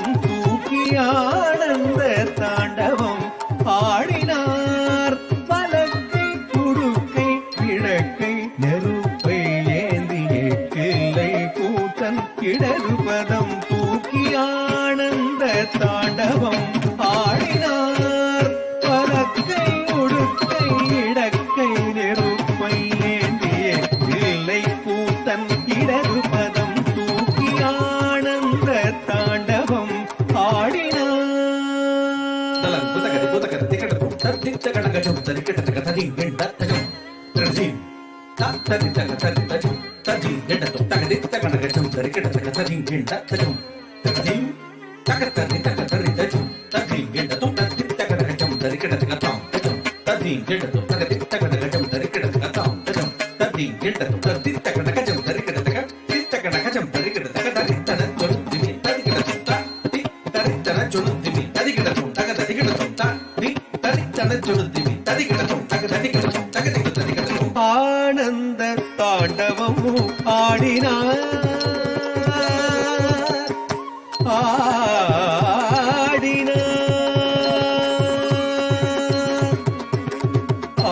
பதம் தூக்கி ஆனந்த தாண்டவம் ஆடினார். வலக்கை குடுக்கை கிழக்கை நெருப்பை ஏந்திய கிள்ளை கூத்தன் இடது பதம் தூக்கி ஆனந்த தாண்டவம் ஆடினார். வலக்கை உடுக்கை இடக்கை நெருப்பை ஏந்திய கிள்ளை கூத்தன் இடது பதம் தூக்கி ஆனந்த தாண்டவம் ஆடினார். ஆனந்த தாண்டவமும் ஆடினார்.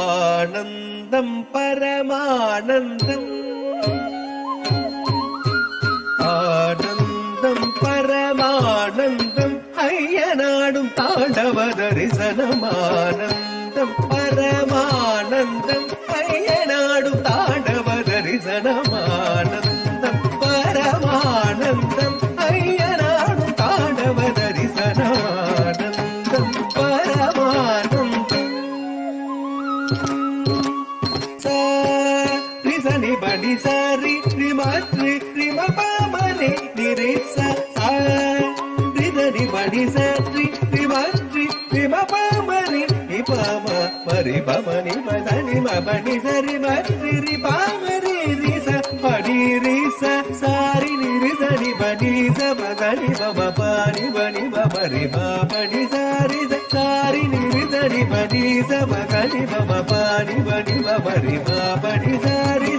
ஆனந்தம் பரமானந்தம் ஆனந்தம் பரமானந்தம் ஐயனாடும் தாண்டவ தரிசனமானந்தம் பரமானந்தம் ஐயனாடும் தாண்டவ தரிசனமானந்தம் பரமானந்தம் ஐயனாடும் தாண்டவ தரிசனமானந்தம் பரமானந்தம். சரி படி சரி ரிமத்ரி ரிம பாமரி நிரிச சரி படி சரி ரிமத்ரி ரிம பாமரி நிபம பரி பமனி பதனி மபனி சரி மத்ரி ரி பாமரி ரிச படி ரிச சாரி நிரிசனி படி ச பதனி பம பாரி பனி பமரி படி சாரி சாரி நிரிசனி படி ச பதனி பம பாரி பனி பமரி படி சாரி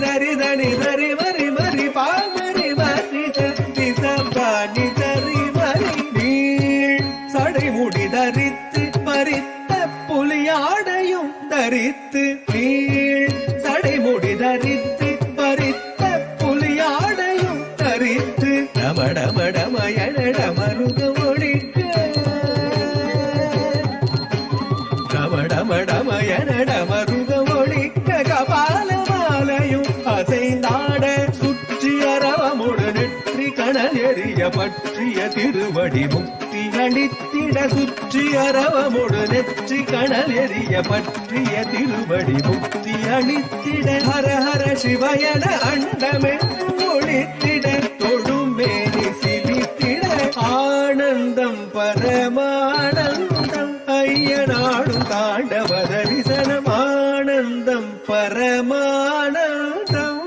சரி தனி சரி மரி மரி பாமரி மரி சரி சபானி சரி மரி நீள் சடை முடி தரித்து பறித்த புலியாடையும் தரித்து நீள் சடை முடி தரித்து பறித்த புலியாடையும் தரித்து டமடமடமயடமருக ஒழிக்க டமடமடமயடமருக ஒழிக்க கபால அசைந்தாட சுற்றி அரவமுடு நெற்றி கணல் எறிய பற்றிய திருவடி முக்தி அளித்திட சுற்றி அரவமுடு நெற்றி கணல் எறிய பற்றிய திருவடி முக்தி அளித்திட ஹர ஹர சிவயன அண்டமென்று ஒழித்திட தொழுமேனி சிரித்திட ஆனந்தம் பரமானந்தம் ஐயனாடும் தாண்டவ தரிசனம் ஆனந்தம் பரமானந்தம்.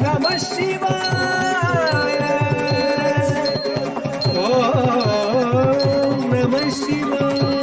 நம சிவாய ஓம் நம சிவாய.